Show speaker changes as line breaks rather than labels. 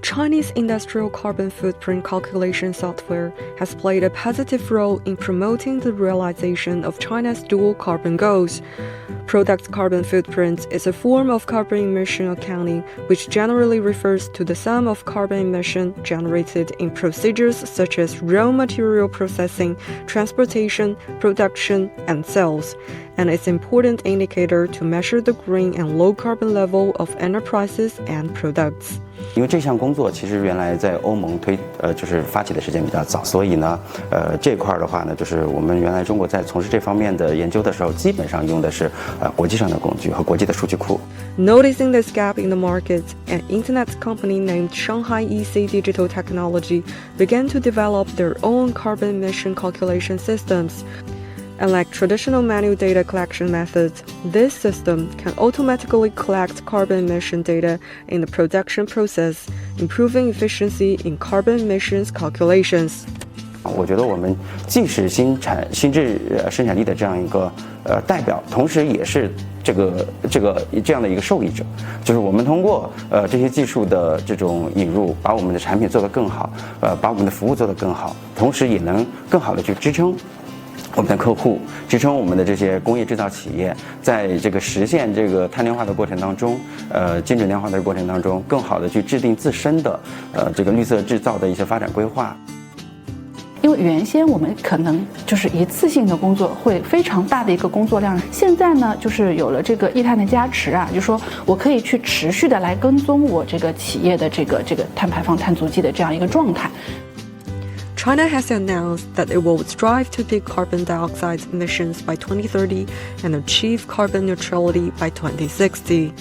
Chinese industrial carbon footprint calculation software has played a positive role in promoting the realization of China's dual carbon goals. Product carbon footprint is a form of carbon emission accounting which generally refers to the sum of carbon emission generated in procedures such as raw material processing, transportation, production, and sales, and is an important indicator to measure the green and low carbon level of enterprises and products.
因为这项工作其实原来在欧盟就是发起的时间比较早，所以呢，这块的话呢，就是我们原来中国在从事这方面的研究的时候，基本上用的是国际上的工具和国际的数据库。
Noticing this gap in the market, an internet company named Shanghai EC Digital Technology began to develop their own carbon emission calculation systems. Unlike traditional manual data collection methods, this system can automatically collect carbon emission data in the production process, improving efficiency in carbon emissions calculations.
我觉得我们既是新质生产力的这样一个代表，同时也是这样的一个受益者，就是我们通过这些技术的这种引入，把我们的产品做得更好，把我们的服务做得更好，同时也能更好的去支撑我们的客户，支撑我们的这些工业制造企业，在这个实现这个碳量化的过程当中，精准量化的过程当中，更好的去制定自身的这个绿色制造的一些发展规划。
因为原先我们可能就是一次性的工作会非常大的一个工作量，现在呢就是有了这个液碳的加持啊，就是说我可以去持续的来跟踪我这个企业的这个碳排放碳足迹的这样一个状态。
China has announced that it will strive to peak carbon dioxide emissions by 2030 and achieve carbon neutrality by 2060.